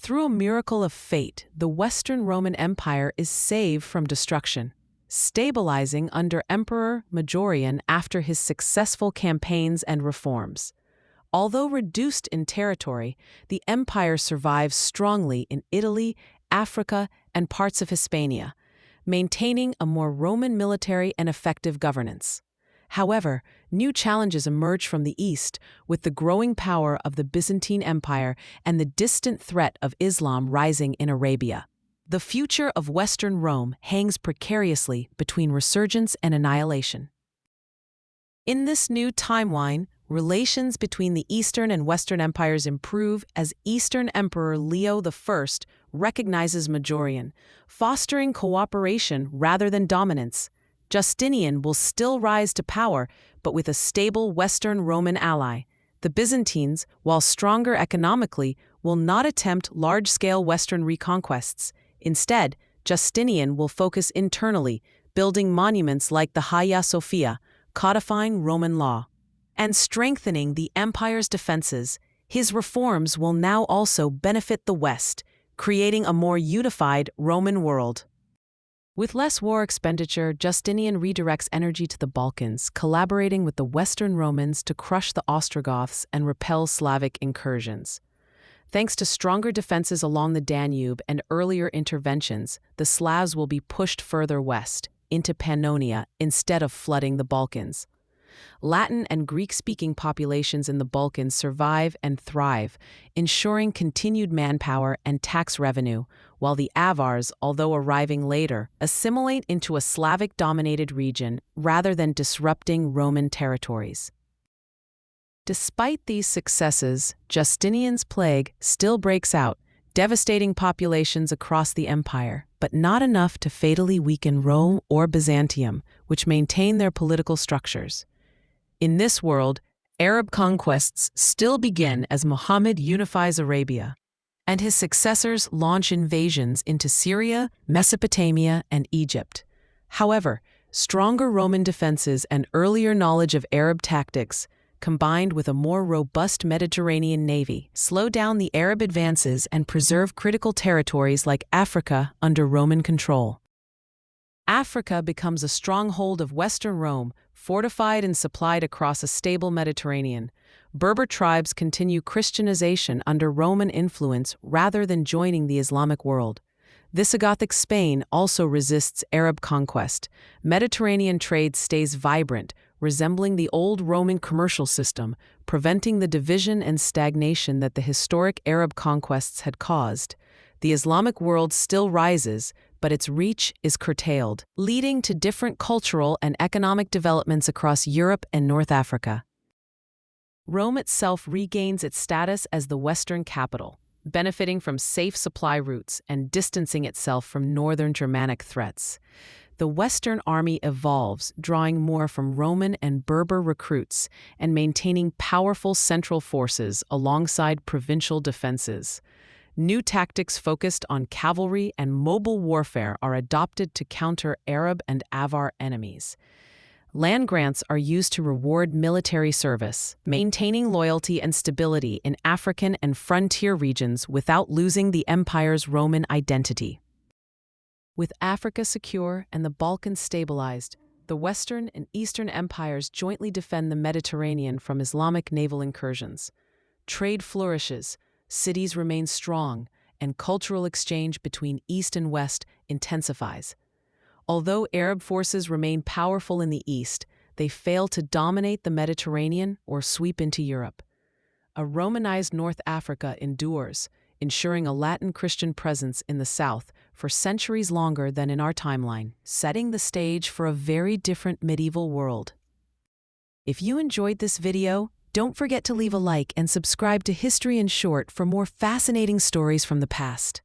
through a miracle of fate, the Western Roman Empire is saved from destruction, stabilizing under Emperor Majorian after his successful campaigns and reforms. Although reduced in territory, the empire survives strongly in Italy, Africa, and parts of Hispania, maintaining a more Roman military and effective governance. However, new challenges emerge from the east, with the growing power of the Byzantine Empire and the distant threat of Islam rising in Arabia. The future of Western Rome hangs precariously between resurgence and annihilation. In this new timeline, relations between the Eastern and Western empires improve as Eastern Emperor Leo I recognizes Majorian, fostering cooperation rather than dominance. Justinian will still rise to power, but with a stable Western Roman ally. The Byzantines, while stronger economically, will not attempt large-scale Western reconquests. Instead, Justinian will focus internally, building monuments like the Hagia Sophia, codifying Roman law, and strengthening the empire's defenses. His reforms will now also benefit the West, creating a more unified Roman world. With less war expenditure, Justinian redirects energy to the Balkans, collaborating with the Western Romans to crush the Ostrogoths and repel Slavic incursions. Thanks to stronger defenses along the Danube and earlier interventions, the Slavs will be pushed further west, into Pannonia, instead of flooding the Balkans. Latin and Greek-speaking populations in the Balkans survive and thrive, ensuring continued manpower and tax revenue, while the Avars, although arriving later, assimilate into a Slavic-dominated region rather than disrupting Roman territories. Despite these successes, Justinian's plague still breaks out, devastating populations across the empire, but not enough to fatally weaken Rome or Byzantium, which maintain their political structures. In this world, Arab conquests still begin as Muhammad unifies Arabia, and his successors launch invasions into Syria, Mesopotamia, and Egypt. However, stronger Roman defenses and earlier knowledge of Arab tactics, combined with a more robust Mediterranean navy, slow down the Arab advances and preserve critical territories like Africa under Roman control. Africa becomes a stronghold of Western Rome, fortified and supplied across a stable Mediterranean. Berber tribes continue Christianization under Roman influence rather than joining the Islamic world. Visigothic Spain also resists Arab conquest. Mediterranean trade stays vibrant, resembling the old Roman commercial system, preventing the division and stagnation that the historic Arab conquests had caused. The Islamic world still rises, but its reach is curtailed, leading to different cultural and economic developments across Europe and North Africa. Rome itself regains its status as the Western capital, benefiting from safe supply routes and distancing itself from northern Germanic threats. The Western army evolves, drawing more from Roman and Berber recruits and maintaining powerful central forces alongside provincial defenses. New tactics focused on cavalry and mobile warfare are adopted to counter Arab and Avar enemies. Land grants are used to reward military service, maintaining loyalty and stability in African and frontier regions without losing the empire's Roman identity. With Africa secure and the Balkans stabilized, the Western and Eastern empires jointly defend the Mediterranean from Islamic naval incursions. Trade flourishes, cities remain strong, and cultural exchange between East and West intensifies. Although Arab forces remain powerful in the East, they fail to dominate the Mediterranean or sweep into Europe. A Romanized North Africa endures, ensuring a Latin Christian presence in the South for centuries longer than in our timeline, setting the stage for a very different medieval world. If you enjoyed this video, don't forget to leave a like and subscribe to History in Short for more fascinating stories from the past.